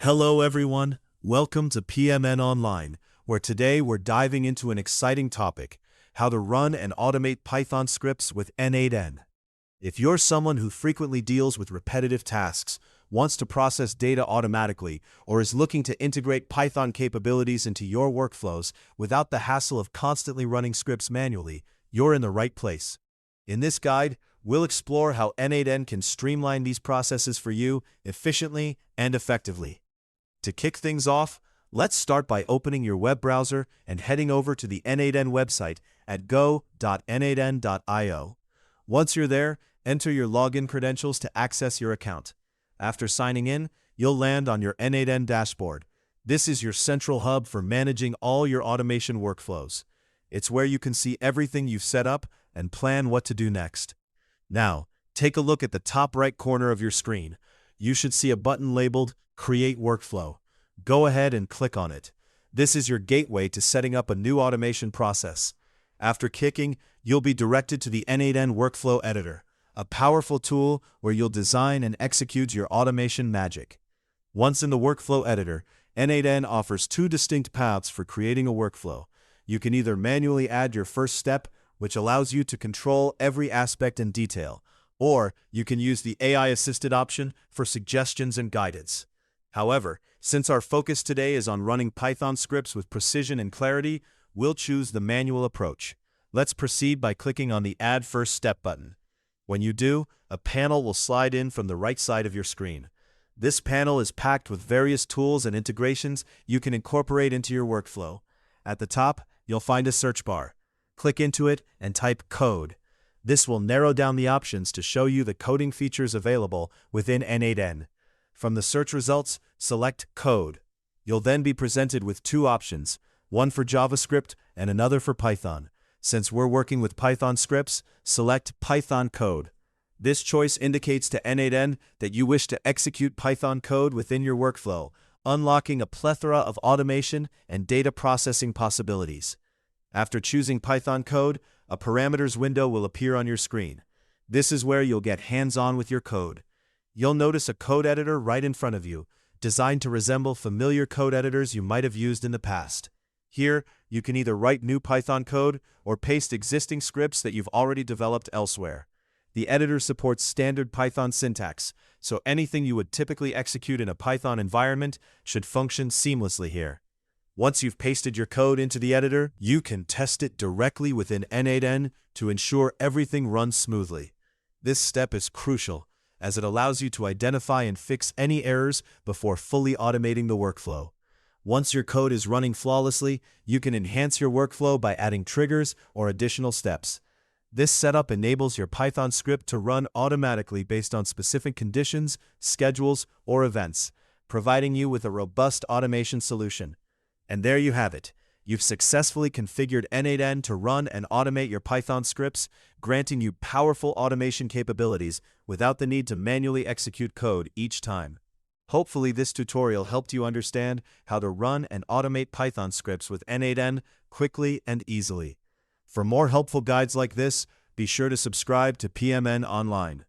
Hello everyone, welcome to PMN Online, where today we're diving into an exciting topic, how to run and automate Python scripts with n8n. If you're someone who frequently deals with repetitive tasks, wants to process data automatically, or is looking to integrate Python capabilities into your workflows without the hassle of constantly running scripts manually, you're in the right place. In this guide, we'll explore how n8n can streamline these processes for you efficiently and effectively. To kick things off, let's start by opening your web browser and heading over to the n8n website at go.n8n.io. Once you're there, enter your login credentials to access your account. After signing in, you'll land on your n8n dashboard. This is your central hub for managing all your automation workflows. It's where you can see everything you've set up and plan what to do next. Now, take a look at the top right corner of your screen. You should see a button labeled Create Workflow. Go ahead and click on it. This is your gateway to setting up a new automation process. After clicking, you'll be directed to the n8n Workflow Editor, a powerful tool where you'll design and execute your automation magic. Once in the Workflow Editor, n8n offers two distinct paths for creating a workflow. You can either manually add your first step, which allows you to control every aspect in detail, or you can use the AI-assisted option for suggestions and guidance. However, since our focus today is on running Python scripts with precision and clarity, we'll choose the manual approach. Let's proceed by clicking on the Add First Step button. When you do, a panel will slide in from the right side of your screen. This panel is packed with various tools and integrations you can incorporate into your workflow. At the top, you'll find a search bar. Click into it and type Code. This will narrow down the options to show you the coding features available within n8n. From the search results, select Code. You'll then be presented with two options, one for JavaScript and another for Python. Since we're working with Python scripts, select Python code. This choice indicates to n8n that you wish to execute Python code within your workflow, unlocking a plethora of automation and data processing possibilities. After choosing Python code, a parameters window will appear on your screen. This is where you'll get hands-on with your code. You'll notice a code editor right in front of you, designed to resemble familiar code editors you might have used in the past. Here, you can either write new Python code or paste existing scripts that you've already developed elsewhere. The editor supports standard Python syntax, so anything you would typically execute in a Python environment should function seamlessly here. Once you've pasted your code into the editor, you can test it directly within n8n to ensure everything runs smoothly. This step is crucial, as it allows you to identify and fix any errors before fully automating the workflow. Once your code is running flawlessly, you can enhance your workflow by adding triggers or additional steps. This setup enables your Python script to run automatically based on specific conditions, schedules, or events, providing you with a robust automation solution. And there you have it. You've successfully configured n8n to run and automate your Python scripts, granting you powerful automation capabilities without the need to manually execute code each time. Hopefully this tutorial helped you understand how to run and automate Python scripts with n8n quickly and easily. For more helpful guides like this, be sure to subscribe to PMN Online.